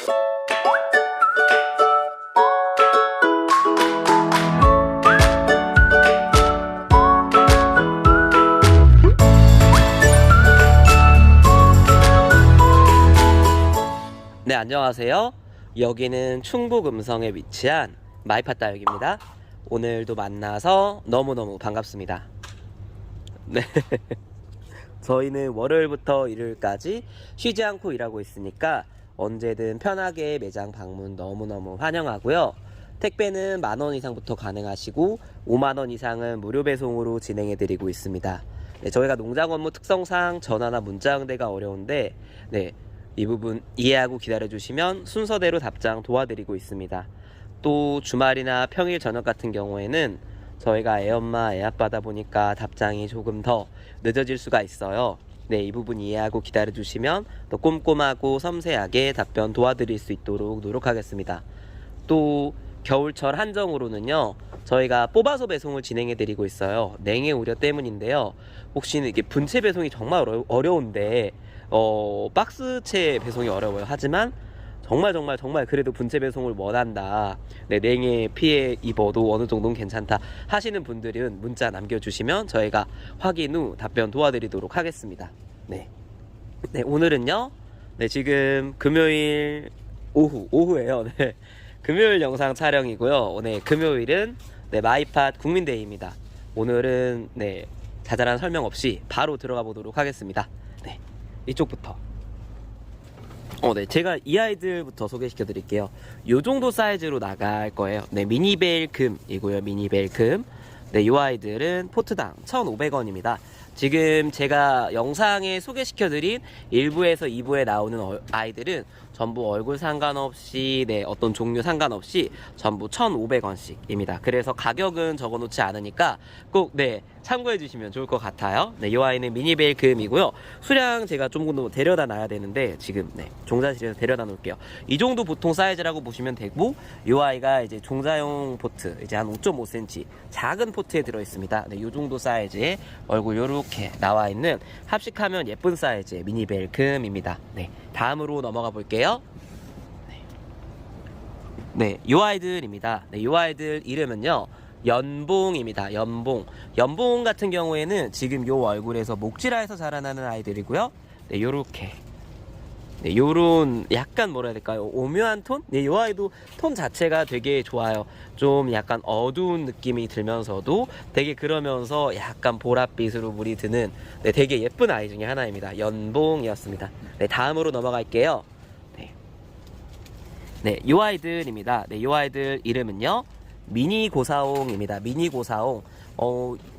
네, 안녕하세요. 여기는 충북 음성에 위치한 마이파다육입니다. 오늘도 만나서 너무너무 반갑습니다. 네, 저희는 월요일부터 일요일까지 쉬지 않고 일하고 있으니까 언제든 편하게 매장 방문 너무너무 환영하고요. 택배는 10,000원 이상부터 가능하시고 50,000원 이상은 무료 배송으로 진행해드리고 있습니다. 네, 저희가 농장 업무 특성상 전화나 문자 응대가 어려운데 이 부분 이해하고 기다려주시면 순서대로 답장 도와드리고 있습니다. 또 주말이나 평일 저녁 같은 경우에는 저희가 애엄마 애아빠다 보니까 답장이 조금 더 늦어질 수가 있어요. 네, 이 부분 이해하고 기다려주시면 더 꼼꼼하고 섬세하게 답변 도와드릴 수 있도록 노력하겠습니다. 또 겨울철 한정으로는요, 저희가 뽑아서 배송을 진행해드리고 있어요. 냉해 우려 때문인데요. 혹시는 이게 분체 배송이 정말 어려운데 박스채 배송이 어려워요. 하지만 정말 그래도 분체 배송을 원한다, 네, 냉해 피해 입어도 어느 정도는 괜찮다 하시는 분들은 문자 남겨주시면 저희가 확인 후 답변 도와드리도록 하겠습니다. 네, 오늘은요, 지금 금요일 오후에요. 네, 금요일 영상 촬영이고요. 오늘 금요일은 마이팟 국민데이입니다. 오늘은 자잘한 설명 없이 바로 들어가 보도록 하겠습니다. 이쪽부터 제가 이 아이들부터 소개시켜 드릴게요. 요 정도 사이즈로 나갈 거예요. 미니벨 금이고요. 미니벨 금. 이 아이들은 포트당 1,500원입니다. 지금 제가 영상에 소개시켜 드린 1부에서 2부에 나오는 아이들은 전부 얼굴 상관없이 어떤 종류 상관없이 전부 1,500원씩입니다. 그래서 가격은 적어 놓지 않으니까 꼭 참고해 주시면 좋을 것 같아요. 이 아이는 미니벨 금이고요. 수량 제가 좀 더 데려다 놔야 되는데 지금 종자실에서 데려다 놓을게요. 이 정도 보통 사이즈라고 보시면 되고, 이 아이가 이제 종자용 포트, 이제 한 5.5cm 작은 포트에 들어 있습니다. 이 정도 사이즈의 얼굴 요렇게 나와 있는 합식하면 예쁜 사이즈의 미니벨 금입니다. 다음으로 넘어가 볼게요. 이 아이들입니다. 이 아이들 이름은요, 연봉입니다. 연봉 같은 경우에는 지금 요 얼굴에서 목질화해서 자라나는 아이들이고요. 요렇게 요런 약간 뭐라 해야 될까요, 오묘한 톤? 요 아이도 톤 자체가 되게 좋아요. 좀 약간 어두운 느낌이 들면서도 되게 그러면서 약간 보랏빛으로 물이 드는 되게 예쁜 아이 중에 하나입니다. 연봉이었습니다. 다음으로 넘어갈게요. 요 아이들입니다. 요 아이들 이름은요, 미니 고사옹입니다. 미니 고사옹.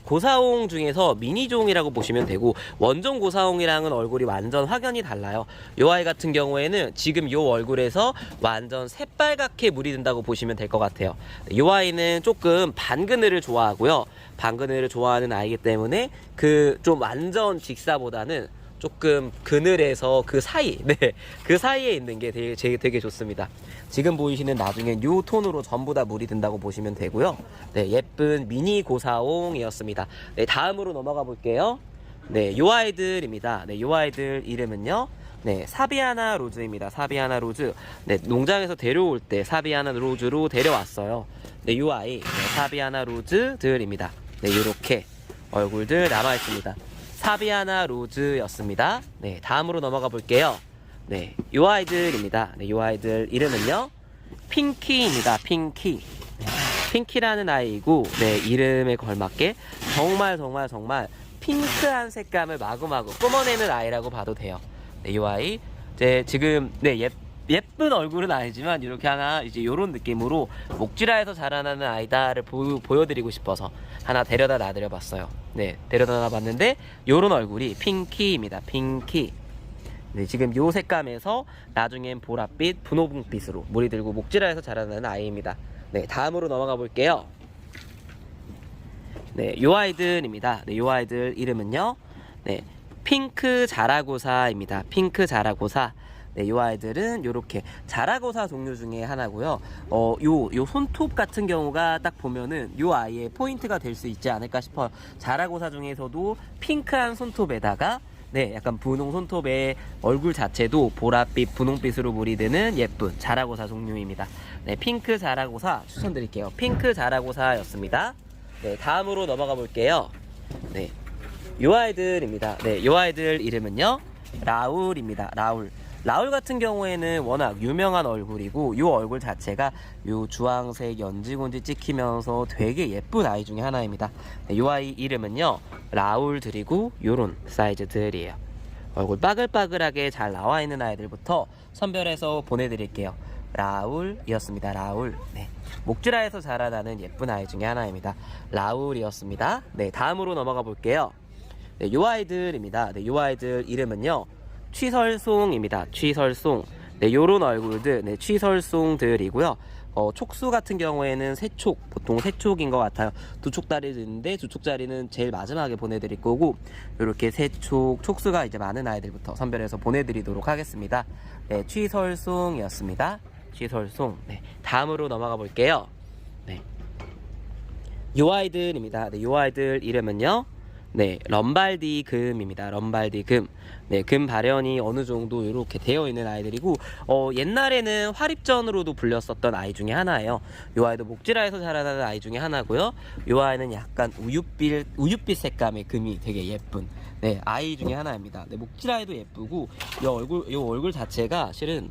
고사옹 중에서 미니종이라고 보시면 되고, 원종 고사옹이랑은 얼굴이 완전 확연히 달라요. 요 아이 같은 경우에는 지금 요 얼굴에서 완전 새빨갛게 물이 든다고 보시면 될 것 같아요. 요 아이는 조금 반그늘을 좋아하고요. 반그늘을 좋아하는 아이기 때문에 그 좀 완전 직사보다는 조금 그늘에서 그 사이, 그 사이에 있는 게 되게 좋습니다. 지금 보이시는 나중엔 요 톤으로 전부 다 물이 든다고 보시면 되고요. 예쁜 미니 고사옹이었습니다. 다음으로 넘어가 볼게요. 요 아이들입니다. 요 아이들 이름은요, 사비아나 로즈입니다. 사비아나 로즈. 농장에서 데려올 때 사비아나 로즈로 데려왔어요. 요 아이, 사비아나 로즈들입니다. 요렇게 얼굴들 남아 있습니다. 사비아나 로즈였습니다. 다음으로 넘어가 볼게요. 요 아이들입니다. 요 아이들 이름은요, 핑키입니다. 핑키라는 아이이고, 이름에 걸맞게 정말 핑크한 색감을 마구마구 뿜어내는 아이라고 봐도 돼요. 요 아이 지금 예쁜 얼굴은 아니지만 이렇게 하나 이제 요런 느낌으로 목질화해서 자라나는 아이다를 보여드리고 싶어서 하나 데려다 놔드려 봤어요. 데려다 놔봤는데 요런 얼굴이 핑키입니다. 핑키. 지금 요 색감에서 나중엔 보랏빛, 분홍빛으로 물이 들고 목질화해서 자라나는 아이입니다. 다음으로 넘어가 볼게요. 요 아이들입니다. 요 아이들 이름은요, 핑크 자라고사입니다. 핑크 자라고사. 요 아이들은 요렇게 자라고사 종류 중에 하나고요. 요 손톱 같은 경우가 딱 보면은 요 아이의 포인트가 될 수 있지 않을까 싶어요. 자라고사 중에서도 핑크한 손톱에다가 네, 약간 분홍 손톱에 얼굴 자체도 보랏빛, 분홍빛으로 물이 드는 예쁜 자라고사 종류입니다. 네, 핑크 자라고사 추천드릴게요. 핑크 자라고사였습니다. 네, 다음으로 넘어가 볼게요. 네, 요 아이들입니다. 네, 요 아이들 이름은요, 라울입니다. 라울. 라울 같은 경우에는 워낙 유명한 얼굴이고 요 얼굴 자체가 요 주황색 연지곤지 찍히면서 되게 예쁜 아이 중에 하나입니다. 네, 요 아이 이름은요, 라울들이고 요런 사이즈들이에요. 얼굴 빠글빠글하게 잘 나와 있는 아이들부터 선별해서 보내드릴게요. 라울이었습니다. 라울. 네, 목지라에서 자라나는 예쁜 아이 중에 하나입니다. 라울이었습니다. 네, 다음으로 넘어가 볼게요. 네, 요 아이들입니다. 네, 요 아이들 이름은요, 취설송입니다. 취설송. 네, 요런 얼굴들, 네, 취설송들이고요. 촉수 같은 경우에는 세촉, 보통 세촉인 것 같아요. 두 촉다리도 있는데 두 촉다리는 제일 마지막에 보내드릴 거고, 이렇게 세촉, 촉수가 이제 많은 아이들부터 선별해서 보내드리도록 하겠습니다. 네, 취설송이었습니다. 취설송. 네, 다음으로 넘어가 볼게요. 네, 요 아이들입니다. 네, 요 아이들 이름은요, 네, 럼발디 금입니다. 럼발디 금. 네, 금 발현이 어느 정도 이렇게 되어 있는 아이들이고, 옛날에는 화립전으로도 불렸었던 아이 중에 하나예요. 요 아이도 목지라에서 자라나는 아이 중에 하나고요. 요 아이는 약간 우윳빛 색감의 금이 되게 예쁜, 네, 아이 중에 하나입니다. 네, 목지라에도 예쁘고, 요 얼굴 자체가 실은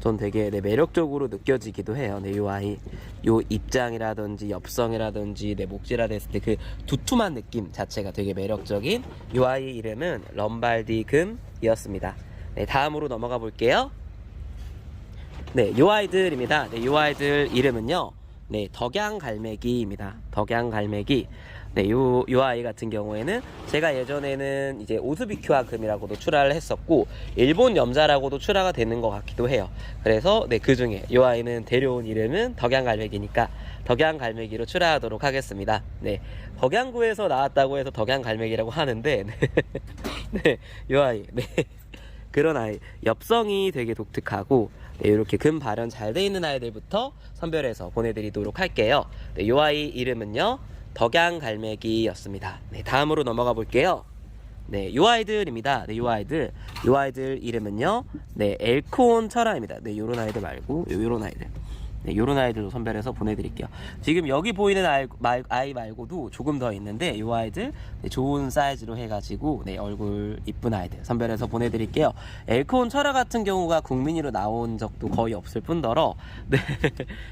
전 되게, 네, 매력적으로 느껴지기도 해요. 네, 요 아이, 요 입장이라든지 엽성이라든지, 네, 목지라 됐을 때 그 두툼한 느낌 자체가 되게 매력적인 요 아이 이름은 럼발디 금이었습니다. 네, 다음으로 넘어가 볼게요. 네, 요 아이들입니다. 네, 요 아이들 이름은요, 네, 덕양갈매기입니다. 덕양갈매기. 네, 요 아이 같은 경우에는 제가 예전에는 이제 오스비큐아 금이라고도 출하를 했었고, 일본 염자라고도 출하가 되는 것 같기도 해요. 그래서 네, 그 중에 요 아이는 데려온 이름은 덕양갈매기니까 덕양갈매기로 출하하도록 하겠습니다. 네, 덕양구에서 나왔다고 해서 덕양갈매기라고 하는데, 네, 네, 요 아이, 네, 그런 아이, 엽성이 되게 독특하고, 네, 이렇게 금 발현 잘 돼 있는 아이들부터 선별해서 보내드리도록 할게요. 네, 요 아이 이름은요, 덕양갈매기였습니다. 네, 다음으로 넘어가 볼게요. 네, 요 아이들입니다. 네, 요 아이들 이름은요, 네, 엘코온 철아입니다. 네, 요런 아이들 말고 요런 아이들, 네, 요런 아이들로 선별해서 보내드릴게요. 지금 여기 보이는 아이 말고도 조금 더 있는데, 요 아이들, 네, 좋은 사이즈로 해가지고, 네, 얼굴 이쁜 아이들 선별해서 보내드릴게요. 엘코온 철아 같은 경우가 국민이로 나온 적도 거의 없을 뿐더러, 네,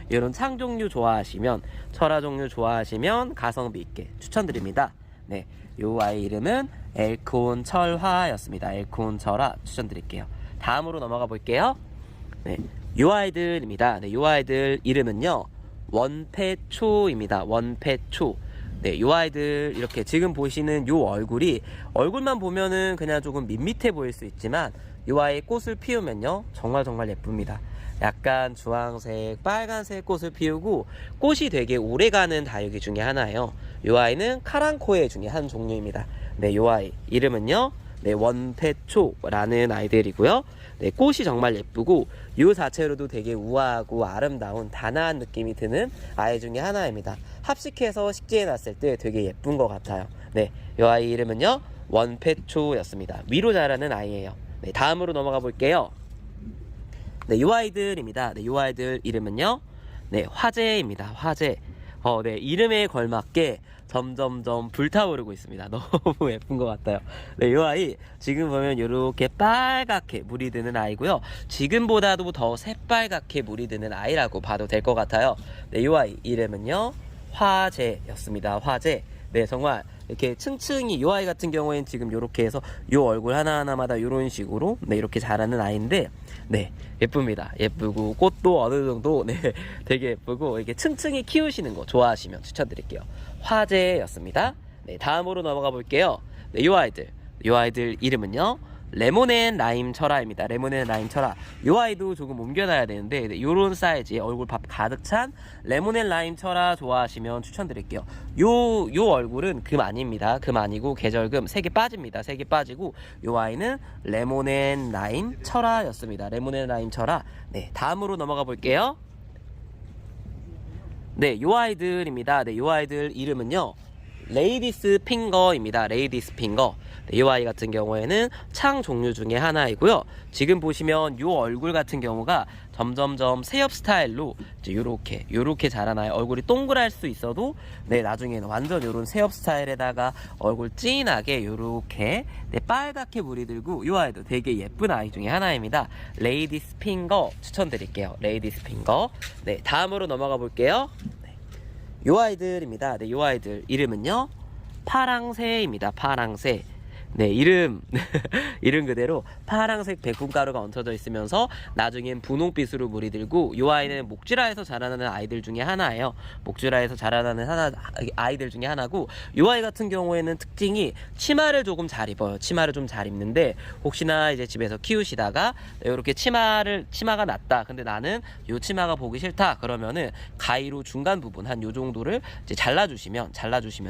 이런 창 종류 좋아하시면, 철아 종류 좋아하시면 가성비 있게 추천드립니다. 네, 요 아이 이름은 엘코온 철화였습니다. 엘코온 철화 추천드릴게요. 다음으로 넘어가 볼게요. 네, 요 아이들입니다. 네, 요 아이들 이름은요, 원패초입니다. 원패초. 네, 요 아이들 이렇게 지금 보시는 요 얼굴만 보면은 그냥 조금 밋밋해 보일 수 있지만, 요 아이 꽃을 피우면요, 정말 예쁩니다. 약간 주황색, 빨간색 꽃을 피우고, 꽃이 되게 오래가는 다육이 중에 하나예요. 요 아이는 카랑코에 중에 한 종류입니다. 네, 요 아이 이름은요, 네, 원패초라는 아이들이고요. 네, 꽃이 정말 예쁘고, 요 자체로도 되게 우아하고 아름다운 단아한 느낌이 드는 아이 중에 하나입니다. 합식해서 식재해 놨을 때 되게 예쁜 것 같아요. 네, 요 아이 이름은요, 원패초였습니다. 위로 자라는 아이예요. 네, 다음으로 넘어가 볼게요. 네, 요 아이들입니다. 네, 요 아이들 이름은요, 네, 화재입니다. 화재. 네, 이름에 걸맞게 점점점 불타오르고 있습니다. 너무 예쁜 것 같아요. 네, 이 아이 지금 보면 이렇게 빨갛게 물이 드는 아이고요. 지금보다도 더 새빨갛게 물이 드는 아이라고 봐도 될 것 같아요. 네, 이 아이 이름은요, 화재였습니다. 화재. 네, 정말 이렇게 층층이, 이 아이 같은 경우에는 지금 이렇게 해서 이 얼굴 하나하나마다 이런 식으로, 네, 이렇게 자라는 아이인데, 네, 예쁩니다. 예쁘고 꽃도 어느 정도, 네, 되게 예쁘고, 이렇게 층층이 키우시는 거 좋아하시면 추천드릴게요. 화재였습니다. 네, 다음으로 넘어가 볼게요. 네, 이 아이들 이름은요, 레몬앤 라임 철아입니다. 레몬앤 라임 철아. 요 아이도 조금 옮겨놔야 되는데, 네, 요런 사이즈의 얼굴 밥 가득 찬 레몬앤 라임 철아 좋아하시면 추천드릴게요. 요 얼굴은 금 아닙니다. 금 아니고 계절금 3개 빠집니다. 3개 빠지고, 요 아이는 레몬앤 라임 철아였습니다. 레몬앤 라임 철아. 네, 다음으로 넘어가 볼게요. 네, 요 아이들입니다. 네, 요 아이들 이름은요, 레이디스 핑거입니다. 레이디스 핑거. 네, 이 아이 같은 경우에는 창 종류 중에 하나이고요. 지금 보시면 이 얼굴 같은 경우가 점점점 새엽 스타일로 이제 요렇게 자라나요. 얼굴이 동그랄 수 있어도 네, 나중에는 완전 요런 새엽 스타일에다가 얼굴 진하게 요렇게 네, 빨갛게 물이 들고 이 아이도 되게 예쁜 아이 중에 하나입니다. 레이디스 핑거 추천드릴게요. 레이디스 핑거. 네, 다음으로 넘어가 볼게요. 네, 요 아이들입니다. 네, 요 아이들 이름은요 파랑새입니다. 파랑새. 네, 이름 그대로 파랑색 백분가루가 얹혀져 있으면서 나중엔 분홍빛으로 물이 들고, 이 아이는 목주라에서 자라나는 아이들 중에 하나예요. 목주라에서 자라나는 아이들 중에 하나고, 이 아이 같은 경우에는 특징이 치마를 조금 잘 입어요. 치마를 좀 잘 입는데, 혹시나 이제 집에서 키우시다가 이렇게 치마가 났다, 근데 나는 이 치마가 보기 싫다 그러면은 가위로 중간 부분 한 요 정도를 이제 잘라주시면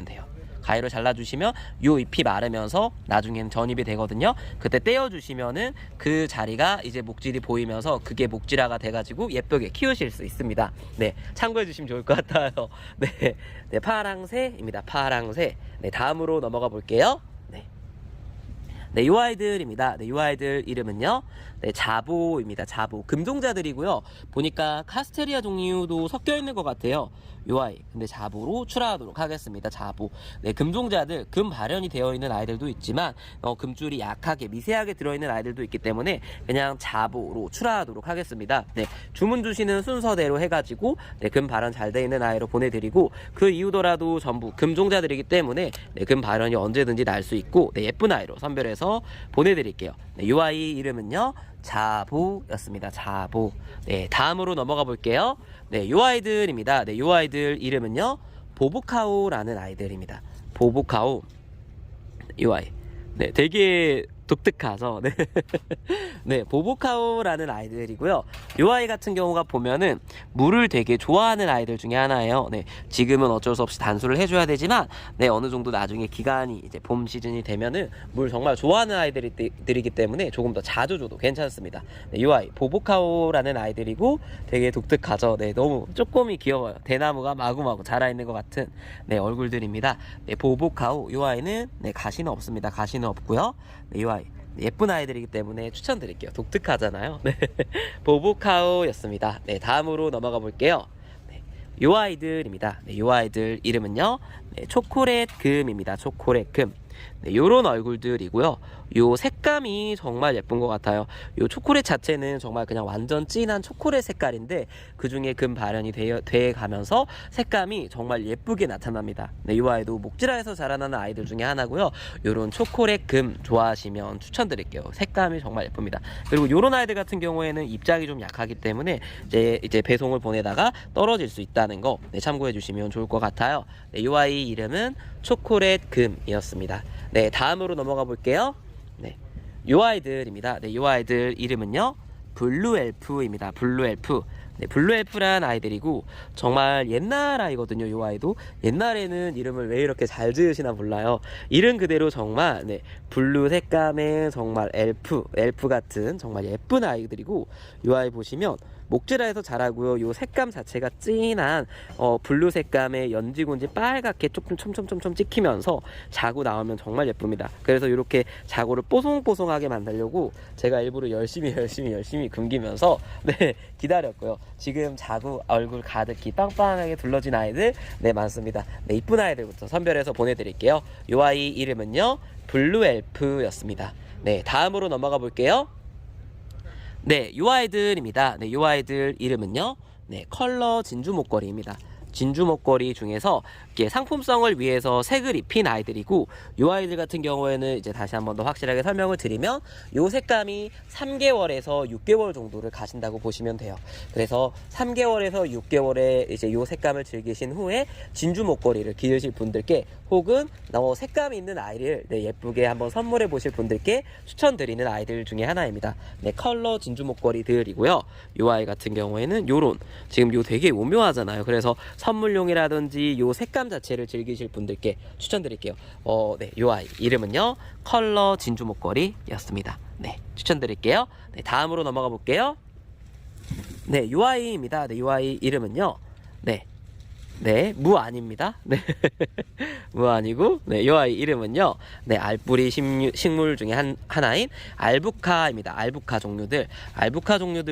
돼요. 가위로 잘라주시면 요 잎이 마르면서 나중에는 전입이 되거든요. 그때 떼어주시면은 그 자리가 이제 목질이 보이면서 그게 목질화가 돼가지고 예쁘게 키우실 수 있습니다. 네, 참고해주시면 좋을 것 같아요. 네, 네, 파랑새입니다. 파랑새. 네, 다음으로 넘어가 볼게요. 네, 요 아이들입니다. 네, 요 아이들 이름은요, 네, 자보입니다. 자보. 금종자들이고요. 보니까 카스테리아 종류도 섞여 있는 것 같아요. 요 아이. 근데 자보로 출하하도록 하겠습니다. 자보. 네, 금종자들, 금 발현이 되어 있는 아이들도 있지만, 금줄이 약하게, 미세하게 들어있는 아이들도 있기 때문에 그냥 자보로 출하하도록 하겠습니다. 네, 주문 주시는 순서대로 해가지고, 네, 금 발현 잘 돼 있는 아이로 보내드리고, 그 이후더라도 전부 금종자들이기 때문에, 네, 금 발현이 언제든지 날 수 있고, 네, 예쁜 아이로 선별해서 보내드릴게요. 네, 요 아이 이름은요 자보였습니다. 자보. 네, 다음으로 넘어가 볼게요. 네, 요 아이들입니다. 네, 요 아이들 이름은요 보보카오라는 아이들입니다. 보보카오. 요 아이. 네, 되게 독특하죠. 네. 네, 보보카오라는 아이들이고요. 요 아이 같은 경우가 보면은 물을 되게 좋아하는 아이들 중에 하나예요. 네, 지금은 어쩔 수 없이 단수를 해줘야 되지만, 네, 어느 정도 나중에 기간이 이제 봄 시즌이 되면은 물 정말 좋아하는 아이들이기 때문에 조금 더 자주 줘도 괜찮습니다. 네, 요 아이 보보카오라는 아이들이고 되게 독특하죠. 네, 너무 쪼꼬미 귀여워요. 대나무가 마구마구 자라있는 것 같은 네, 얼굴들입니다. 네, 보보카오. 요 아이는 네, 가시는 없습니다. 가시는 없고요. 네, 요 아이 예쁜 아이들이기 때문에 추천드릴게요. 독특하잖아요. 네, 보보카오였습니다. 네, 다음으로 넘어가 볼게요. 네, 요 아이들입니다. 네, 요 아이들 이름은요 네, 초콜릿 금입니다. 초콜릿 금. 네, 요런 얼굴들이고요. 요 색감이 정말 예쁜 것 같아요. 요 초콜릿 자체는 정말 그냥 완전 진한 초콜릿 색깔인데, 그 중에 금 발현이 돼 가면서 색감이 정말 예쁘게 나타납니다. 네, 요 아이도 목질화에서 자라나는 아이들 중에 하나고요. 요런 초콜릿 금 좋아하시면 추천드릴게요. 색감이 정말 예쁩니다. 그리고 요런 아이들 같은 경우에는 입장이 좀 약하기 때문에 이제 배송을 보내다가 떨어질 수 있다는 거 네, 참고해 주시면 좋을 것 같아요. 네, 요 아이 이름은 초콜릿 금이었습니다. 네, 다음으로 넘어가 볼게요. 네, 요 아이들입니다. 네, 요 아이들 이름은요 블루 엘프입니다. 블루 엘프. 네, 블루 엘프란 아이들이고 정말 옛날 아이거든요. 요 아이도 옛날에는 이름을 왜 이렇게 잘 지으시나 몰라요. 이름 그대로 정말 네, 블루 색감의 정말 엘프 같은 정말 예쁜 아이들이고, 요 아이 보시면 목질화에서 자라고요. 요 색감 자체가 진한 블루 색감의 연지곤지 빨갛게 조금 촘촘 찍히면서 자구 나오면 정말 예쁩니다. 그래서 이렇게 자구를 뽀송뽀송하게 만들려고 제가 일부러 열심히 굶기면서 네, 기다렸고요. 지금 자구 얼굴 가득히 빵빵하게 둘러진 아이들 네, 많습니다. 네, 이쁜 아이들부터 선별해서 보내드릴게요. 요 아이 이름은요 블루 엘프였습니다. 네, 다음으로 넘어가 볼게요. 네, 요 아이들입니다. 네, 요 아이들 이름은요 네, 컬러 진주 목걸이입니다. 진주 목걸이 중에서 이렇게 상품성을 위해서 색을 입힌 아이들이고, 요 아이들 같은 경우에는 이제 다시 한 번 더 확실하게 설명을 드리면, 요 색감이 3개월에서 6개월 정도를 가신다고 보시면 돼요. 그래서 3개월에서 6개월에 이제 요 색감을 즐기신 후에 진주 목걸이를 기르실 분들께, 혹은 색감이 있는 아이를 네, 예쁘게 한번 선물해 보실 분들께 추천드리는 아이들 중에 하나입니다. 네, 컬러 진주 목걸이들이고요. 요 아이 같은 경우에는 요런, 지금 요 되게 오묘하잖아요. 그래서 선물용이라든지 요 색감 자체를 즐기실 분들께 추천드릴게요. 네, 요 아이 이름은요 컬러 진주 목걸이였습니다. 네, 추천드릴게요. 네, 다음으로 넘어가 볼게요. 네, 요 아이입니다. 네, 요 아이 이름은요 네, 네, 무 아닙니다. 네, 무 아니고, 네, 이 아이 이름은요, 네, 알뿌리 식물 중에 하나인 알부카입니다. 알부카 종류들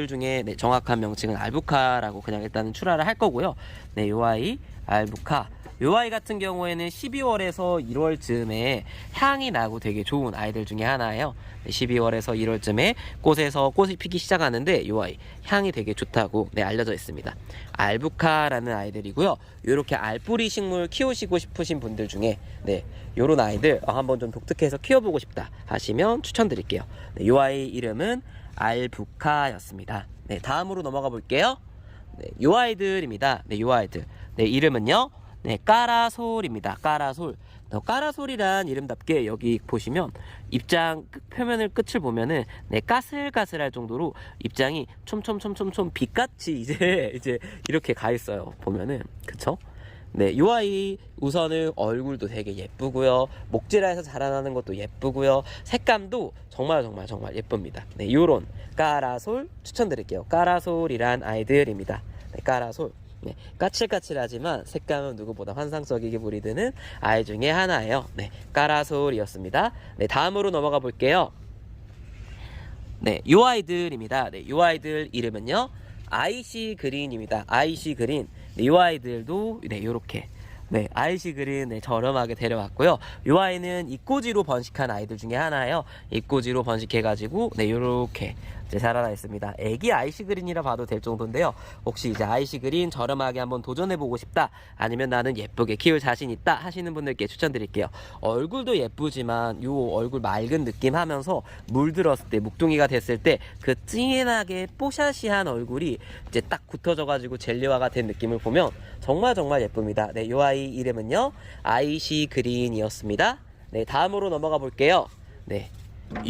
중에, 네, 정확한 명칭은 알부카라고 그냥 일단은 출하를 할 거고요. 네, 이 아이 알부카. 요 아이 같은 경우에는 12월에서 1월쯤에 향이 나고 되게 좋은 아이들 중에 하나예요. 12월에서 1월쯤에 꽃에서 꽃이 피기 시작하는데 요 아이 향이 되게 좋다고 네, 알려져 있습니다. 알부카라는 아이들이고요. 요렇게 알뿌리 식물 키우시고 싶으신 분들 중에 네, 요런 아이들 한번 좀 독특해서 키워보고 싶다 하시면 추천드릴게요. 네, 요 아이 이름은 알부카였습니다. 네, 다음으로 넘어가 볼게요. 네, 요 아이들입니다. 네, 요 아이들. 네, 이름은요. 네, 까라솔입니다. 까라솔. 까라솔이란 이름답게 여기 보시면 입장 표면을 끝을 보면은 네, 까슬까슬할 정도로 입장이 촘촘촘촘 빛같이 이제 이렇게 가 있어요. 보면은 그쵸? 네, 요 아이 우선은 얼굴도 되게 예쁘고요. 목질화해서 자라나는 것도 예쁘고요. 색감도 정말 예쁩니다. 네, 요런 까라솔 추천드릴게요. 까라솔이란 아이들입니다. 네, 까라솔. 네, 까칠까칠하지만 색감은 누구보다 환상적이게 보이드는 아이 중에 하나예요. 네, 까라솔이었습니다. 네, 다음으로 넘어가 볼게요. 네, 요 아이들입니다. 네, 요 아이들 이름은요, 아이시 그린입니다. 아이시 그린. 네, 요 아이들도 네, 요렇게. 네, 아이시 그린 네, 저렴하게 데려왔고요. 요 아이는 이꼬지로 번식한 아이들 중에 하나예요. 이꼬지로 번식해가지고 네, 요렇게 이제 자라나 있습니다. 애기 아이시 그린이라 봐도 될 정도인데요. 혹시 이제 아이시 그린 저렴하게 한번 도전해보고 싶다, 아니면 나는 예쁘게 키울 자신 있다 하시는 분들께 추천드릴게요. 얼굴도 예쁘지만 요 얼굴 맑은 느낌 하면서 물들었을 때, 묵둥이가 됐을 때 그 찡하게 뽀샤시한 얼굴이 이제 딱 굳어져가지고 젤리화가 된 느낌을 보면 정말 예쁩니다. 네, 요 아이 이름은요, 아이시 그린이었습니다. 네, 다음으로 넘어가 볼게요. 네,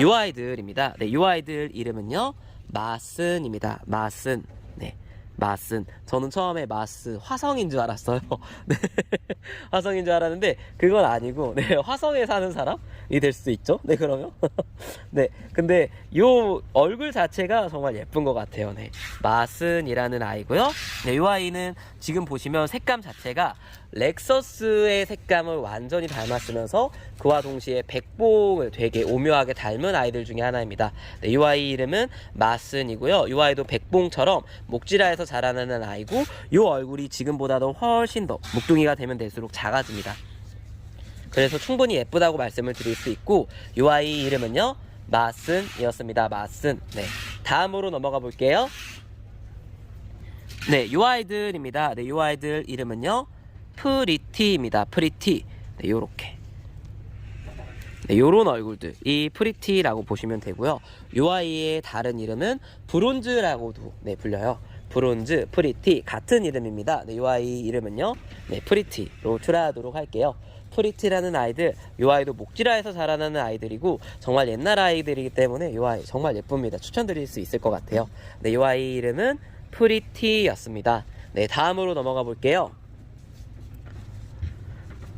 요 아이들입니다. 네, 요 아이들 이름은요, 마슨입니다. 마슨. 네, 마슨. 저는 처음에 마스 화성인 줄 알았어요. 네, 화성인 줄 알았는데 그건 아니고 네, 화성에 사는 사람이 될 수도 있죠. 네, 그러면 네, 근데 요 얼굴 자체가 정말 예쁜 것 같아요. 네, 마슨이라는 아이고요. 네, 요 아이는 지금 보시면 색감 자체가 렉서스의 색감을 완전히 닮았으면서 그와 동시에 백봉을 되게 오묘하게 닮은 아이들 중에 하나입니다. 네, 이 아이 이름은 마슨이고요. 이 아이도 백봉처럼 목질화에서 자라나는 아이고, 이 얼굴이 지금보다도 훨씬 더 묵둥이가 되면 될수록 작아집니다. 그래서 충분히 예쁘다고 말씀을 드릴 수 있고, 이 아이 이름은요, 마슨이었습니다. 마슨. 네, 다음으로 넘어가 볼게요. 네, 이 아이들입니다. 네, 이 아이들 이름은요, 프리티입니다. 프리티. 네, 요렇게. 네, 요런 얼굴들. 이 프리티라고 보시면 되고요. 요 아이의 다른 이름은 브론즈라고도 네, 불려요. 브론즈, 프리티 같은 이름입니다. 네, 요 아이 이름은요, 네, 프리티로 출하하도록 할게요. 프리티라는 아이들, 요 아이도 목질화에서 자라나는 아이들이고 정말 옛날 아이들이기 때문에 요 아이 정말 예쁩니다. 추천드릴 수 있을 것 같아요. 네, 요 아이 이름은 프리티였습니다. 네, 다음으로 넘어가 볼게요.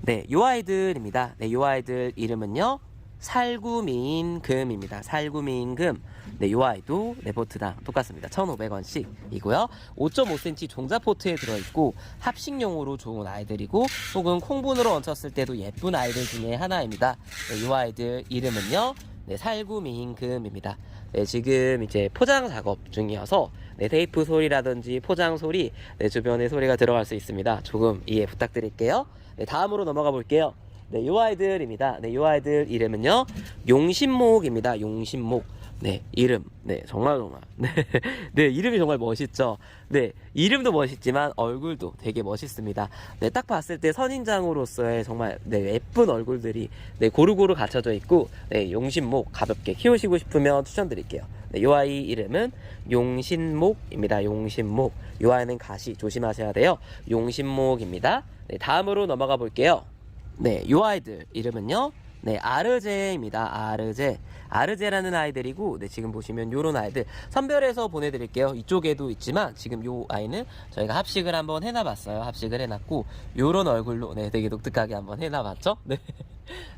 네, 요 아이들입니다. 네, 요 아이들 이름은요, 살구미인금입니다. 살구미인금. 네, 요 아이도 네, 포트당 똑같습니다. 1,500원씩이고요. 5.5cm 종자포트에 들어있고 합식용으로 좋은 아이들이고, 혹은 콩분으로 얹혔을 때도 예쁜 아이들 중에 하나입니다. 네, 요 아이들 이름은요, 네, 살구미인금입니다. 네, 지금 이제 포장 작업 중이어서 네, 테이프 소리라든지 포장 소리, 네, 주변에 소리가 들어갈 수 있습니다. 조금 이해 부탁드릴게요. 네, 다음으로 넘어가 볼게요. 네, 요 아이들입니다. 네, 요 아이들 이름은요, 용신목입니다. 용신목. 네, 이름. 네, 정말. 네, 네, 이름이 정말 멋있죠. 네, 이름도 멋있지만 얼굴도 되게 멋있습니다. 네, 딱 봤을 때 선인장으로서의 정말 네, 예쁜 얼굴들이 네, 고루고루 갖춰져 있고, 네, 용신목 가볍게 키우시고 싶으면 추천드릴게요. 네, 요 아이 이름은 용신목입니다. 용신목. 요 아이는 가시 조심하셔야 돼요. 용신목입니다. 네, 다음으로 넘어가 볼게요. 네, 요 아이들 이름은요, 네, 아르제입니다. 아르제. 아르제라는 아이들이고, 네, 지금 보시면 요런 아이들 선별해서 보내드릴게요. 이쪽에도 있지만 지금 요 아이는 저희가 합식을 한번 해놔봤어요. 합식을 해놨고 요런 얼굴로 네, 되게 독특하게 한번 해놔봤죠. 네.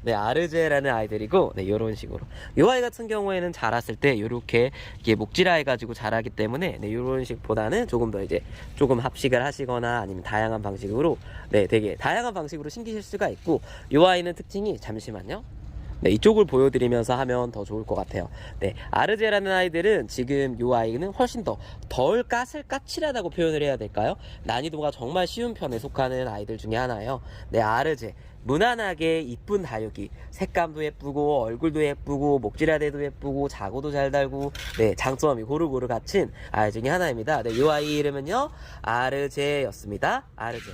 네, 아르제라는 아이들이고, 네, 요런 식으로. 요 아이 같은 경우에는 자랐을 때 요렇게 이게 목질화 해가지고 자라기 때문에, 네, 요런 식보다는 조금 더 이제 조금 합식을 하시거나 아니면 다양한 방식으로, 네, 되게 다양한 방식으로 심기실 수가 있고, 요 아이는 특징이, 잠시만요. 네, 이쪽을 보여드리면서 하면 더 좋을 것 같아요. 네, 아르제라는 아이들은 지금 요 아이는 훨씬 덜 까칠하다고 표현을 해야 될까요? 난이도가 정말 쉬운 편에 속하는 아이들 중에 하나예요. 네, 아르제. 무난하게 이쁜 다육이, 색감도 예쁘고 얼굴도 예쁘고 목질화대도 예쁘고 자고도 잘 달고, 네, 장점이 고루고루 갖춘 아이 중에 하나입니다. 네, 요 아이 이름은요 아르제였습니다. 아르제.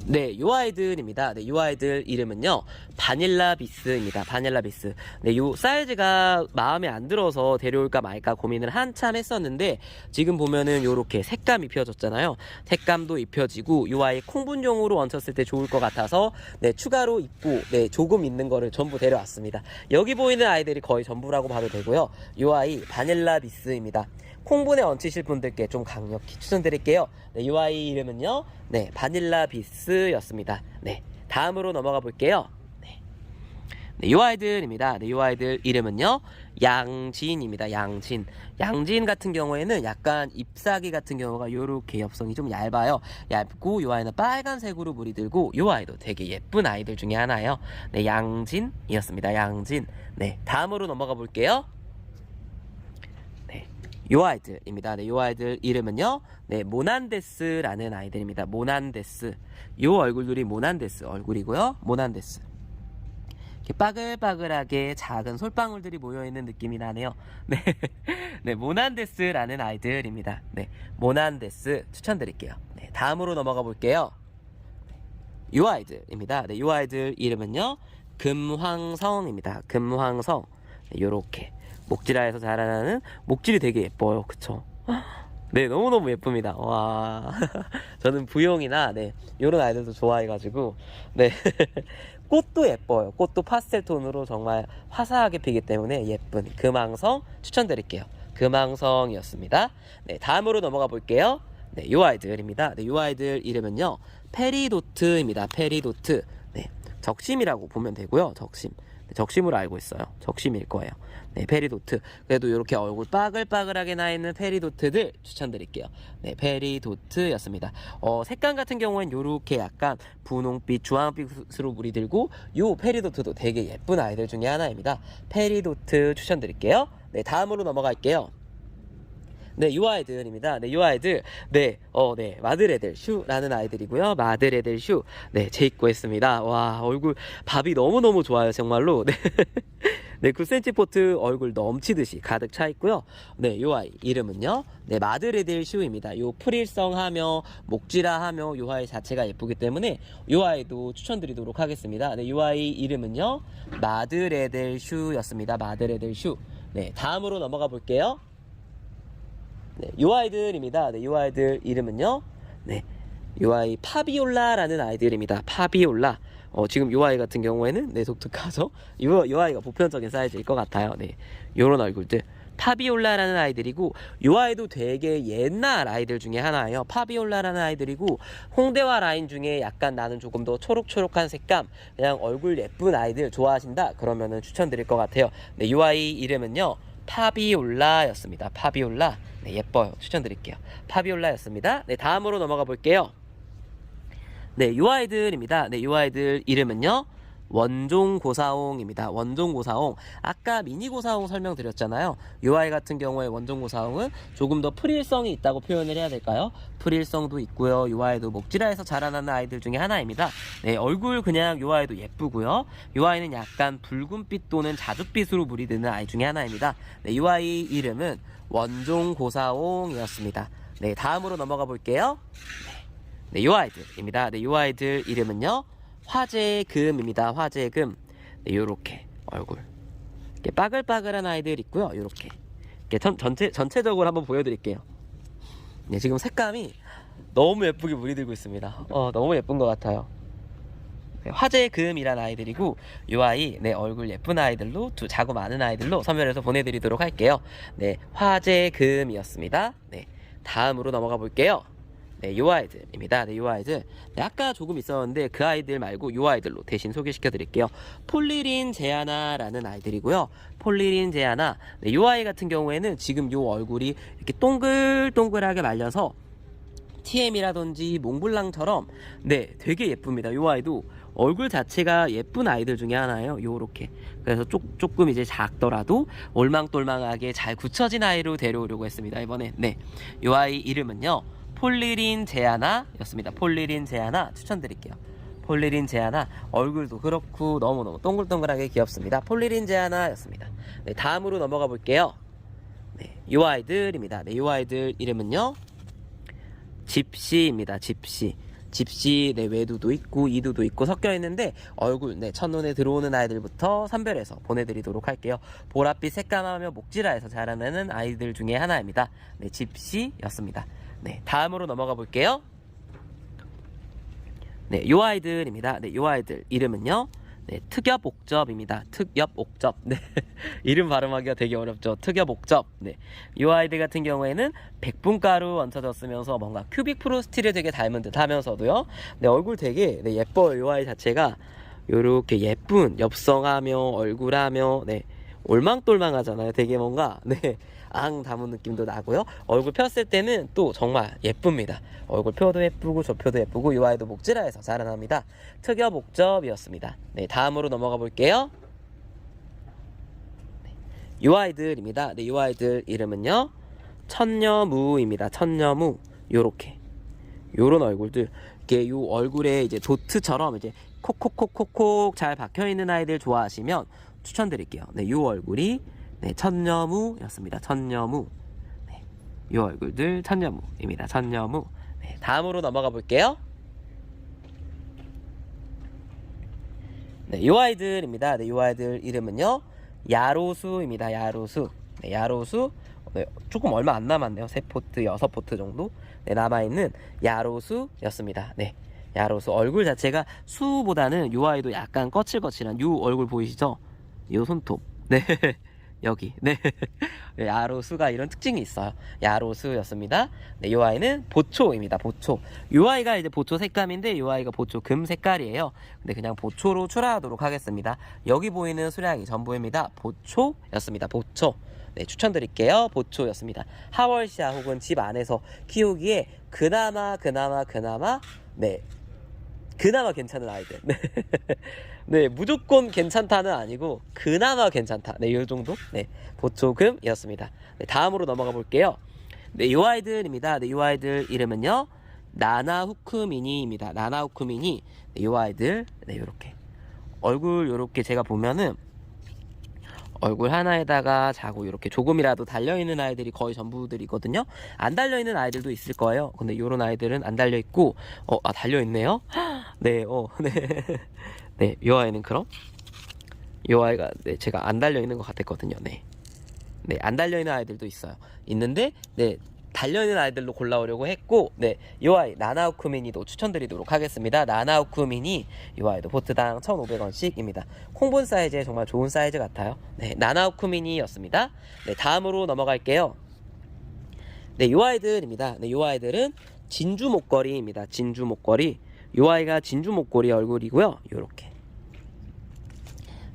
네, 요 아이들입니다. 네, 요 아이들 이름은요 바닐라 비스입니다. 바닐라 비스. 네, 요 사이즈가 마음에 안 들어서 데려올까 말까 고민을 한참 했었는데, 지금 보면은 요렇게 색감 입혀졌잖아요. 색감도 입혀지고 요 아이 콩분용으로 얹혔을 때 좋을 것 같아서, 네, 추가로 입고, 네, 조금 있는 거를 전부 데려왔습니다. 여기 보이는 아이들이 거의 전부라고 봐도 되고요. 요 아이 바닐라 비스입니다. 콩분에 얹히실 분들께 좀 강력히 추천드릴게요. 네, 요 아이 이름은요, 네, 바닐라 비스였습니다. 네, 다음으로 넘어가 볼게요. 네, 네, 요 아이들입니다. 네, 요 아이들 이름은요, 양진입니다. 양진. 양진 같은 경우에는 약간 잎사귀 같은 경우가 요렇게 엽성이 좀 얇아요. 얇고, 요 아이는 빨간색으로 물이 들고, 요 아이도 되게 예쁜 아이들 중에 하나예요. 네, 양진이었습니다. 양진. 네, 다음으로 넘어가 볼게요. 요 아이들입니다. 네, 요 아이들 이름은요, 네, 모난데스라는 아이들입니다. 모난데스. 요 얼굴들이 모난데스 얼굴이고요. 모난데스. 이렇게 빠글빠글하게 작은 솔방울들이 모여있는 느낌이 나네요. 네, 네, 모난데스라는 아이들입니다. 네, 모난데스 추천드릴게요. 네, 다음으로 넘어가 볼게요. 요 아이들입니다. 네, 요 아이들 이름은요, 금황성입니다. 금황성. 네, 요렇게. 목질화에서 자라나는, 목질이 되게 예뻐요. 그쵸? 네, 너무너무 예쁩니다. 와. 저는 부용이나, 네, 요런 아이들도 좋아해가지고, 네. 꽃도 예뻐요. 꽃도 파스텔 톤으로 정말 화사하게 피기 때문에 예쁜 금황성 추천드릴게요. 금황성이었습니다. 네, 다음으로 넘어가 볼게요. 네, 요 아이들입니다. 네, 요 아이들 이름은요, 페리도트입니다. 페리도트. 네, 적심이라고 보면 되고요. 적심. 네, 적심으로 알고 있어요. 적심일 거예요. 네, 페리도트. 그래도 이렇게 얼굴 빠글빠글하게 나 있는 페리도트들 추천드릴게요. 네, 페리도트였습니다. 색감 같은 경우엔 요렇게 약간 분홍빛, 주황빛으로 물이 들고, 요 페리도트도 되게 예쁜 아이들 중에 하나입니다. 페리도트 추천드릴게요. 네, 다음으로 넘어갈게요. 네, 요 아이들입니다. 네, 요 아이들. 네, 네, 마드레델 슈라는 아이들이고요. 마드레델 슈. 네, 재입고했습니다. 와, 얼굴 밥이 너무너무 좋아요, 정말로. 네. 네, 9cm 포트 얼굴 넘치듯이 가득 차 있고요. 네, 요 아이 이름은요, 네, 마드레델 슈입니다. 요 프릴성하며 목질화하며 요 아이 자체가 예쁘기 때문에 요 아이도 추천드리도록 하겠습니다. 네, 요 아이 이름은요, 마드레델 슈였습니다. 마드레델 슈. 네, 다음으로 넘어가 볼게요. 네, 요 아이들입니다. 네, 요 아이들 이름은요, 네, 요 아이 파비올라라는 아이들입니다. 파비올라. 지금 요 아이 같은 경우에는, 네, 독특하죠? 요 아이가 보편적인 사이즈일 것 같아요. 네, 요런 얼굴들. 파비올라라는 아이들이고, 요 아이도 되게 옛날 아이들 중에 하나예요. 파비올라라는 아이들이고, 홍대화 라인 중에 약간 나는 조금 더 초록초록한 색감, 그냥 얼굴 예쁜 아이들 좋아하신다? 그러면은 추천드릴 것 같아요. 네, 요 아이 이름은요, 파비올라였습니다. 파비올라. 네, 예뻐요. 추천드릴게요. 파비올라였습니다. 네, 다음으로 넘어가 볼게요. 네, 요 아이들입니다. 네, 요 아이들 이름은요, 원종고사홍입니다. 원종고사홍. 아까 미니고사홍 설명드렸잖아요. 요 아이 같은 경우에 원종고사홍은 조금 더 프릴성이 있다고 표현을 해야 될까요? 프릴성도 있고요. 요 아이도 목질화에서 자라나는 아이들 중에 하나입니다. 네, 얼굴 그냥 요 아이도 예쁘고요. 요 아이는 약간 붉은빛 또는 자줏빛으로 물이 드는 아이 중에 하나입니다. 네, 요 아이 이름은 원종고사홍이었습니다. 네, 다음으로 넘어가 볼게요. 네, 요 아이들입니다. 네, 요 아이들 이름은요, 화재금입니다. 화재금. 네, 요렇게 얼굴 이렇게 빠글빠글한 아이들 있고요. 요렇게 이렇게 전체적으로 한번 보여드릴게요. 네, 지금 색감이 너무 예쁘게 물이 들고 있습니다. 너무 예쁜 것 같아요. 네, 화재금이란 아이들이고, 요 아이, 네, 얼굴 예쁜 아이들로, 자고 많은 아이들로 선별해서 보내드리도록 할게요. 네, 화재금이었습니다. 네, 다음으로 넘어가 볼게요. 네, 요 아이들입니다. 네, 요 아이들. 네, 아까 조금 있었는데 그 아이들 말고 요 아이들로 대신 소개시켜 드릴게요. 폴리린 제아나라는 아이들이고요. 폴리린 제아나. 네, 요 아이 같은 경우에는 지금 요 얼굴이 이렇게 동글동글하게 말려서 TM이라든지 몽블랑처럼 네, 되게 예쁩니다. 요 아이도 얼굴 자체가 예쁜 아이들 중에 하나예요. 요렇게. 그래서 조금 이제 작더라도 올망똘망하게 잘 굳혀진 아이로 데려오려고 했습니다. 이번에. 네. 요 아이 이름은요. 폴리린 제아나 였습니다. 폴리린 제아나 추천드릴게요. 폴리린 제아나 얼굴도 그렇고 너무너무 동글동글하게 귀엽습니다. 폴리린 제아나 였습니다. 네, 다음으로 넘어가 볼게요. 네, 요 아이들입니다. 네, 요 아이들 이름은요. 집시입니다. 집시. 집시 네, 외두도 있고 이두도 있고 섞여 있는데 얼굴 네, 첫눈에 들어오는 아이들부터 선별해서 보내드리도록 할게요. 보랏빛 색감하며 목질화해서 자라나는 아이들 중에 하나입니다. 네, 집시였습니다. 네, 다음으로 넘어가 볼게요. 네, 요 아이들입니다. 네, 요 아이들 이름은요. 네, 특엽옥접입니다. 특엽옥접. 네, 이름 발음하기가 되게 어렵죠. 특엽옥접. 네, 요 아이들 같은 경우에는 백분가루 얹혀졌으면서 뭔가 큐빅 프로스티를 되게 닮은 듯 하면서도요. 네, 얼굴 되게 네, 예뻐요. 요 아이 자체가 요렇게 예쁜 엽성하며 얼굴하며 네, 올망똘망하잖아요. 되게 뭔가 네, 앙 담은 느낌도 나고요. 얼굴 폈을 때는 또 정말 예쁩니다. 얼굴 표도 예쁘고 조표도 예쁘고 이 아이도 목질화해서 자라납니다. 특여 목접이었습니다. 네, 다음으로 넘어가 볼게요. 네, 이 아이들입니다. 네, 이 아이들 이름은요. 천녀무입니다. 천녀무. 요렇게 요런 얼굴들 이렇게 요 얼굴에 이제 도트처럼 이제 콕콕콕콕콕 잘 박혀 있는 아이들 좋아하시면 추천드릴게요. 네, 요 얼굴이 네, 천녀무였습니다. 천녀무. 네, 이 얼굴들 천녀무입니다. 천녀무. 네, 다음으로 넘어가 볼게요. 네, 이 아이들입니다. 네, 이 아이들 이름은요. 야로수입니다. 야로수. 네, 야로수. 네, 조금 얼마 안 남았네요. 3포트, 6포트 정도 네, 남아있는 야로수였습니다. 네, 야로수. 얼굴 자체가 수보다는 이 아이도 약간 거칠거칠한 이 얼굴 보이시죠? 이 손톱. 네. 여기 네, 야로수가 이런 특징이 있어요. 야로수였습니다. 네, 요 아이는 보초입니다. 보초. 요 아이가 이제 보초 색감인데 요 아이가 보초 금 색깔이에요. 근데 그냥 보초로 출하하도록 하겠습니다. 여기 보이는 수량이 전부입니다. 보초였습니다. 보초. 네, 추천드릴게요. 보초였습니다. 하월시아 혹은 집 안에서 키우기에 그나마 네, 그나마 괜찮은 아이들. 네. 네, 무조건 괜찮다는 아니고 그나마 괜찮다. 네, 요 정도. 네, 보초금이었습니다. 네, 다음으로 넘어가 볼게요. 네, 요 아이들입니다. 네, 요 아이들 이름은요. 나나후크미니입니다. 나나후크미니. 네, 요 아이들 네, 요렇게 얼굴 요렇게 제가 보면은 얼굴 하나에다가 자고 이렇게 조금이라도 달려있는 아이들이 거의 전부들이거든요. 안 달려있는 아이들도 있을 거예요. 근데 요런 아이들은 안 달려있고 달려있네요. 네, 네. 네, 요 아이는 그럼 요 아이가 네, 제가 안 달려있는 것 같았거든요. 네, 네, 안 달려있는 아이들도 있어요. 있는데 네, 달려있는 아이들로 골라오려고 했고 네, 요 아이 나나우쿠미니도 추천드리도록 하겠습니다. 나나우쿠미니 요 아이도 보트당 1,500원씩입니다. 콩본 사이즈에 정말 좋은 사이즈 같아요. 네, 나나우쿠미니였습니다. 네, 다음으로 넘어갈게요. 네, 요 아이들입니다. 네, 요 아이들은 진주 목걸이입니다. 진주 목걸이. 요 아이가 진주 목걸이 얼굴이고요. 요렇게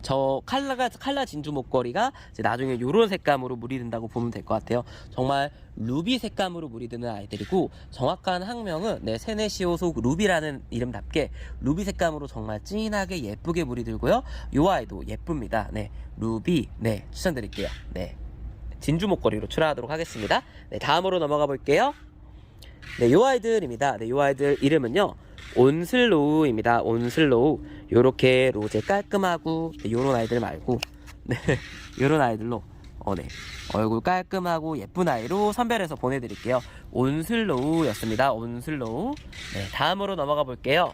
저 칼라 진주 목걸이가 이제 나중에 요런 색감으로 물이 든다고 보면 될 것 같아요. 정말 루비 색감으로 물이 드는 아이들이고 정확한 학명은 네, 세네시오소 루비라는 이름답게 루비 색감으로 정말 진하게 예쁘게 물이 들고요. 요 아이도 예쁩니다. 네, 루비 네, 추천드릴게요. 네, 진주 목걸이로 출하하도록 하겠습니다. 네, 다음으로 넘어가 볼게요. 네, 요 아이들입니다. 네, 요 아이들 이름은요. 온슬로우입니다. 온슬로우. 요렇게 로제 깔끔하고 네, 요런 아이들 말고 네, 요런 아이들로 네, 얼굴 깔끔하고 예쁜 아이로 선별해서 보내드릴게요. 온슬로우였습니다. 온슬로우. 네, 다음으로 넘어가 볼게요.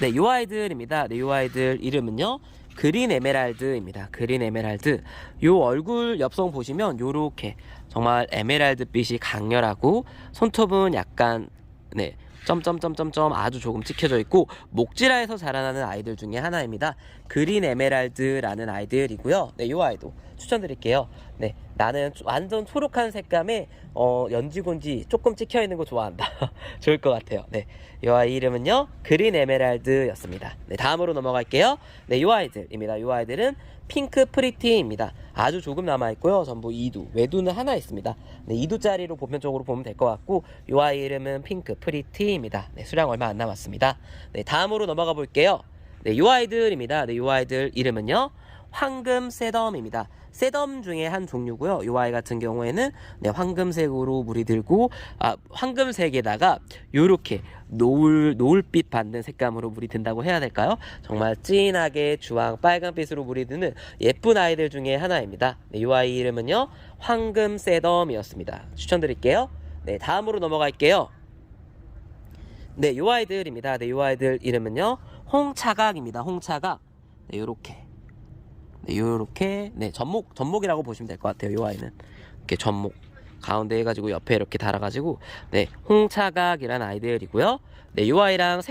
네, 요 아이들입니다. 네, 요 아이들 이름은요. 그린 에메랄드입니다. 그린 에메랄드. 요 얼굴 엽성 보시면 요렇게 정말 에메랄드 빛이 강렬하고 손톱은 약간 네, 점점점점점 아주 조금 찍혀져 있고 목지라에서 자라나는 아이들 중에 하나입니다. 그린 에메랄드라는 아이들이고요. 네, 이 아이도 추천드릴게요. 네, 나는 완전 초록한 색감에 연지곤지 조금 찍혀 있는 거 좋아한다. 좋을 것 같아요. 네, 이 아이 이름은요 그린 에메랄드였습니다. 네, 다음으로 넘어갈게요. 네, 이 아이들입니다. 이 아이들은 핑크 프리티입니다. 아주 조금 남아있고요. 전부 2두, 외두는 하나 있습니다. 네, 2두짜리로 보편적으로 보면 될 것 같고 이 아이 이름은 핑크 프리티입니다. 네, 수량 얼마 안 남았습니다. 네, 다음으로 넘어가 볼게요. 네, 이 아이들입니다. 네, 이 아이들 이름은요 황금 세덤입니다. 세덤 중에 한 종류고요. 이 아이 같은 경우에는 네, 황금색으로 물이 들고 황금색에다가 요렇게 노을빛 받는 색감으로 물이 든다고 해야 될까요? 정말 진하게 주황 빨간빛으로 물이 드는 예쁜 아이들 중에 하나입니다. 네, 이 아이 이름은요 황금 세덤이었습니다. 추천드릴게요. 네, 다음으로 넘어갈게요. 네, 이 아이들입니다. 네, 이 아이들 이름은요 홍차각입니다. 홍차각. 네, 요렇게. 네, 요렇게 네, 전목이라고 보시면 될 것 같아요. 이 아이는 이렇게 전목 가운데 해가지고 옆에 이렇게 달아가지고 네, 홍차각이란 아이들이고요. 네, 이 아이랑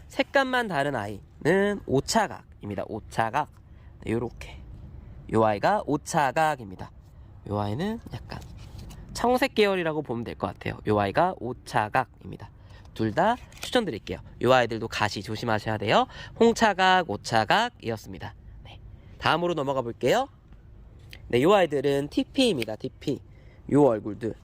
색감만 다른 아이는 오차각입니다. 오차각. 네, 요렇게 이 아이가 오차각입니다. 이 아이는 약간 청색 계열이라고 보면 될 것 같아요. 이 아이가 오차각입니다. 둘 다 추천드릴게요. 이 아이들도 가시 조심하셔야 돼요. 홍차각, 오차각이었습니다. 다음으로 넘어가 볼게요. 네, 이 아이들은 TP입니다. TP. 이 얼굴들.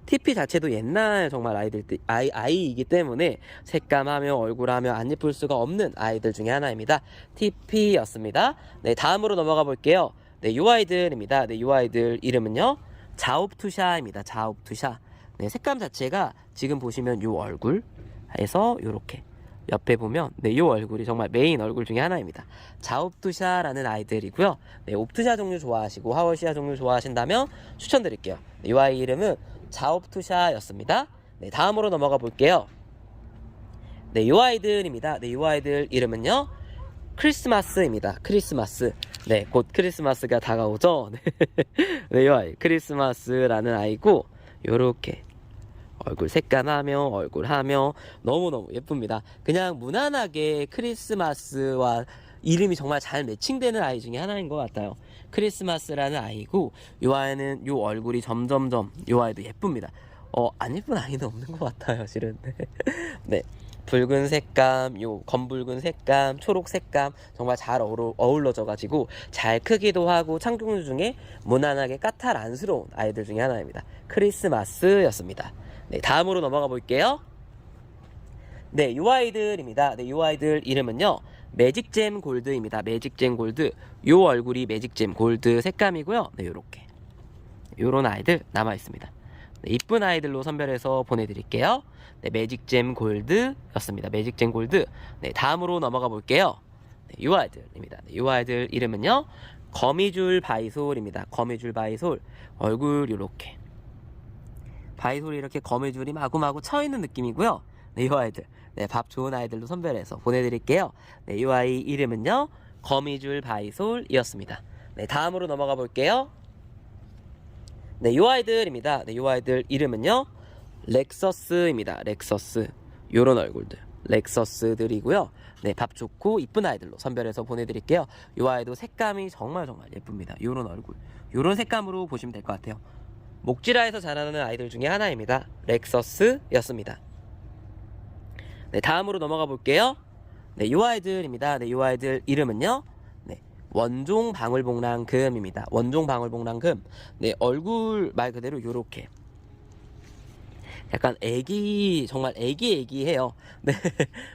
TP 자체도 옛날 정말 아이이기 때문에 색감하며 얼굴하며 안 예쁠 수가 없는 아이들 중에 하나입니다. TP였습니다. 네, 다음으로 넘어가 볼게요. 네, 이 아이들입니다. 네, 이 아이들 이름은요 자옵투샤입니다. 자옵투샤. 네, 색감 자체가 지금 보시면 이 얼굴에서 요렇게 옆에 보면 네, 이 얼굴이 정말 메인 얼굴 중에 하나입니다. 자옵투샤라는 아이들이고요. 네, 옵투샤 종류 좋아하시고 하월시아 종류 좋아하신다면 추천드릴게요. 네, 이 아이 이름은 자옵투샤였습니다. 네, 다음으로 넘어가 볼게요. 네, 이 아이들입니다. 네, 이 아이들 이름은요 크리스마스입니다. 크리스마스. 네, 곧 크리스마스가 다가오죠. 네, 이 아이 크리스마스라는 아이고 요렇게 얼굴 색감하며 얼굴하며 너무너무 예쁩니다. 그냥 무난하게 크리스마스와 이름이 정말 잘 매칭되는 아이 중에 하나인 것 같아요. 크리스마스라는 아이고 이 아이는 이 얼굴이 점점점 이 아이도 예쁩니다. 안 예쁜 아이는 없는 것 같아요 실은. 네, 붉은 색감, 요 검붉은 색감, 초록 색감 정말 잘 어울러져 가지고 잘 크기도 하고 창종류 중에 무난하게 까탈안스러운 아이들 중에 하나입니다. 크리스마스였습니다. 네, 다음으로 넘어가 볼게요. 네, 요 아이들입니다. 네, 요 아이들 이름은요 매직잼 골드입니다. 매직잼 골드. 요 얼굴이 매직잼 골드 색감이고요. 네, 요렇게 요런 아이들 남아 있습니다. 네, 이쁜 아이들로 선별해서 보내드릴게요. 네, 매직잼 골드였습니다. 매직잼 골드. 네, 다음으로 넘어가 볼게요. 네, 요 아이들입니다. 네, 요 아이들 이름은요 거미줄 바이솔입니다. 거미줄 바이솔. 얼굴 요렇게 바이솔이 이렇게 거미줄이 마구마구 쳐있는 느낌이고요. 네, 이 아이들. 네, 밥 좋은 아이들로 선별해서 보내드릴게요. 네, 이 아이 이름은요 거미줄 바이솔이었습니다. 네, 다음으로 넘어가 볼게요. 네, 이 아이들입니다. 네, 이 아이들 이름은요 렉서스입니다. 렉서스. 요런 얼굴들 렉서스들이고요. 네, 밥 좋고 이쁜 아이들로 선별해서 보내드릴게요. 이 아이도 색감이 정말 예쁩니다. 요런 얼굴 요런 색감으로 보시면 될 것 같아요. 목지라에서 자라나는 아이들 중에 하나입니다. 렉서스였습니다. 네, 다음으로 넘어가 볼게요. 네, 이 아이들입니다. 네, 이 아이들 이름은요 네, 원종 방울복랑금입니다. 원종 방울복랑금. 네, 얼굴 말 그대로 요렇게 약간 정말 애기해요. 네,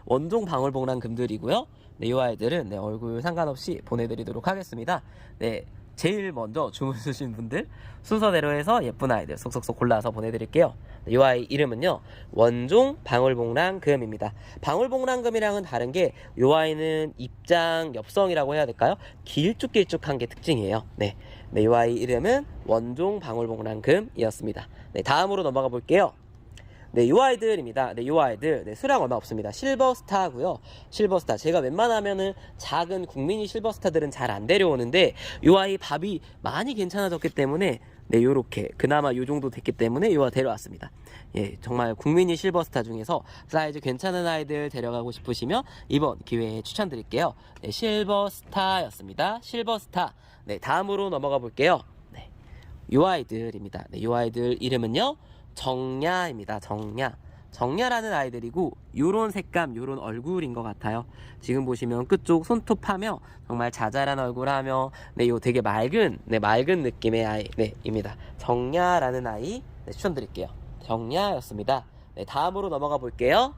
원종 방울복랑금들이고요. 네, 이 아이들은 네, 얼굴 상관없이 보내드리도록 하겠습니다. 네, 제일 먼저 주문 주신 분들 순서대로 해서 예쁜 아이들 속속속 골라서 보내드릴게요. 이 아이 이름은요 원종 방울복랑금입니다. 방울복랑금이랑은 다른 게 이 아이는 입장 엽성이라고 해야 될까요? 길쭉길쭉한 게 특징이에요. 네, 이 아이 이름은 원종 방울복랑금이었습니다. 네, 다음으로 넘어가 볼게요. 네, 이 아이들입니다. 네, 이 아이들 네, 수량 얼마 없습니다. 실버스타고요. 실버스타. 제가 웬만하면은 작은 국민이 실버스타들은 잘 안 데려오는데 이 아이 밥이 많이 괜찮아졌기 때문에 네, 요렇게 그나마 요 정도 됐기 때문에 요와 데려왔습니다. 예, 정말 국민이 실버스타 중에서 사이즈 괜찮은 아이들 데려가고 싶으시면 이번 기회에 추천드릴게요. 네, 실버스타였습니다. 실버스타. 네, 다음으로 넘어가 볼게요. 네, 요 아이들입니다. 네, 요 아이들 이름은요, 정야입니다. 정야. 정야라는 아이들이고 요런 색감, 요런 얼굴인 것 같아요. 지금 보시면 끝쪽 손톱하며 정말 자잘한 얼굴하며 네, 요 되게 맑은, 네, 맑은 느낌의 아이, 네, 입니다. 정야라는 아이, 네, 추천드릴게요. 정야였습니다. 네, 다음으로 넘어가 볼게요.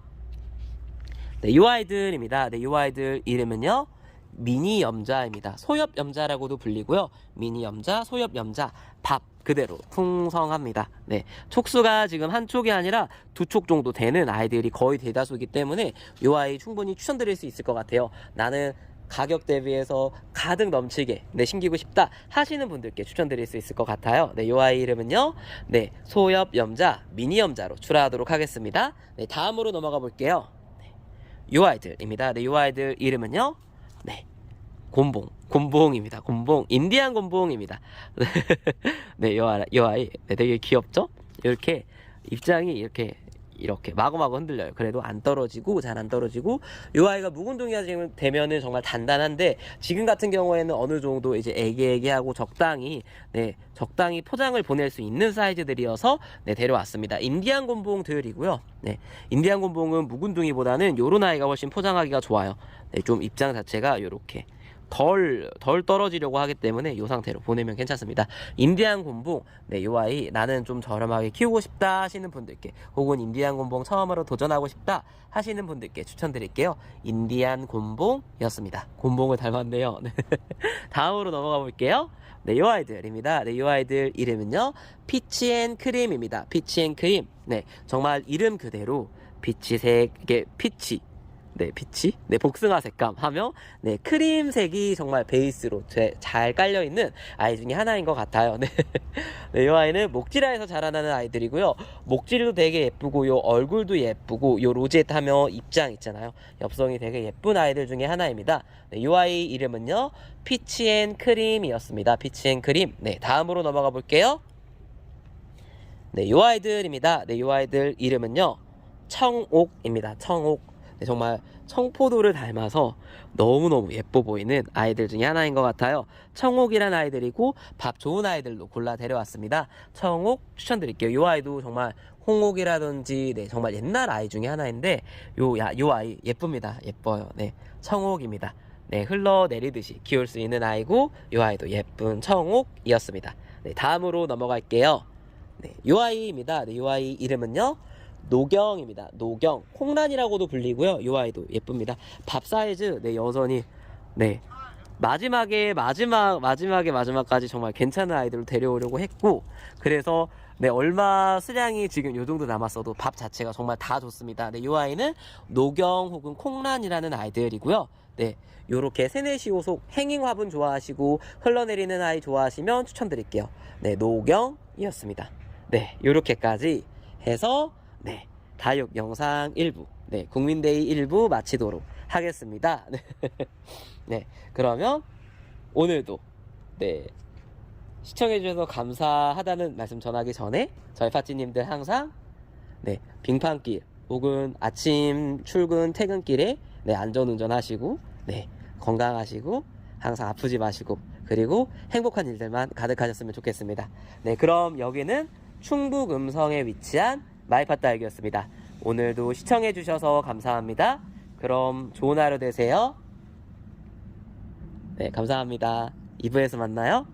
네, 요 아이들입니다. 네, 요 아이들 이름은요, 미니 염자입니다. 소엽 염자라고도 불리고요. 미니 염자, 소엽 염자, 밥 그대로 풍성합니다. 네, 촉수가 지금 한 촉이 아니라 두 촉 정도 되는 아이들이 거의 대다수이기 때문에 이 아이 충분히 추천드릴 수 있을 것 같아요. 나는 가격 대비해서 가득 넘치게 네, 신기고 싶다 하시는 분들께 추천드릴 수 있을 것 같아요. 네, 이 아이 이름은요, 네, 소엽 염자, 미니 염자로 출하하도록 하겠습니다. 네, 다음으로 넘어가 볼게요. 네, 이 아이들입니다. 네, 이 아이들 이름은요, 네, 곰봉입니다. 곰봉, 인디안 곰봉입니다. 네, 요 아이, 네, 되게 귀엽죠? 이렇게 입장이 이렇게 마구마구 흔들려요. 그래도 안 떨어지고, 잘 안 떨어지고, 요 아이가 묵은둥이가 지금 되면은 정말 단단한데, 지금 같은 경우에는 어느 정도 이제 애기애기하고 적당히, 네, 적당히 포장을 보낼 수 있는 사이즈들이어서, 네, 데려왔습니다. 인디안 곰봉들이고요. 네, 인디안 곰봉은 묵은둥이보다는 요런 아이가 훨씬 포장하기가 좋아요. 네, 좀 입장 자체가 요렇게. 덜 떨어지려고 하기 때문에 이 상태로 보내면 괜찮습니다. 인디안 곰봉, 네, 요 아이 나는 좀 저렴하게 키우고 싶다 하시는 분들께, 혹은 인디안 곰봉 처음으로 도전하고 싶다 하시는 분들께 추천드릴게요. 인디안 곰봉이었습니다. 곰봉을 닮았네요. 다음으로 넘어가 볼게요. 네, 요 아이들입니다. 네, 요 아이들 이름은요, 피치앤크림입니다. 피치앤크림. 네, 정말 이름 그대로 피치색의 피치, 네, 피치, 네, 복숭아 색감 하며, 네, 크림색이 정말 베이스로 잘 깔려있는 아이 중에 하나인 것 같아요. 네, 네, 이 아이는 목질화에서 자라나는 아이들이고요. 목질도 되게 예쁘고, 요 얼굴도 예쁘고, 요 로제트 하며 입장 있잖아요. 엽성이 되게 예쁜 아이들 중에 하나입니다. 네, 이 아이 이름은요, 피치앤크림이었습니다. 피치앤크림. 네, 다음으로 넘어가 볼게요. 네, 요 아이들입니다. 네, 요 아이들 이름은요, 청옥입니다. 청옥. 네, 정말 청포도를 닮아서 너무너무 예뻐 보이는 아이들 중에 하나인 것 같아요. 청옥이란 아이들이고 밥 좋은 아이들로 골라 데려왔습니다. 청옥 추천드릴게요. 이 아이도 정말 홍옥이라든지, 네, 정말 옛날 아이 중에 하나인데 요 아이 예쁩니다. 예뻐요. 네, 청옥입니다. 네, 흘러내리듯이 키울 수 있는 아이고 이 아이도 예쁜 청옥이었습니다. 네, 다음으로 넘어갈게요. 네, 이 아이입니다. 네, 이 아이 이름은요, 노경입니다. 노경, 콩란이라고도 불리고요. 요 아이도 예쁩니다. 밥 사이즈, 네, 여전히, 네, 마지막까지 정말 괜찮은 아이들을 데려오려고 했고, 그래서 네, 얼마 수량이 지금 요 정도 남았어도 밥 자체가 정말 다 좋습니다. 네, 요 아이는 노경 혹은 콩란이라는 아이들이고요. 네, 요렇게 세네시 호속 행잉 화분 좋아하시고 흘러내리는 아이 좋아하시면 추천드릴게요. 네, 노경이었습니다. 네, 요렇게까지 해서, 네, 다육 영상 1부, 네, 국민데이 1부 마치도록 하겠습니다. 네, 그러면 오늘도, 네, 시청해주셔서 감사하다는 말씀 전하기 전에 저희 파찌님들 항상, 네, 빙판길 혹은 아침 출근 퇴근길에, 네, 안전운전 하시고, 네, 건강하시고 항상 아프지 마시고, 그리고 행복한 일들만 가득하셨으면 좋겠습니다. 네, 그럼 여기는 충북 음성에 위치한 마이팟다육이었습니다. 오늘도 시청해주셔서 감사합니다. 그럼 좋은 하루 되세요. 네, 감사합니다. 2부에서 만나요.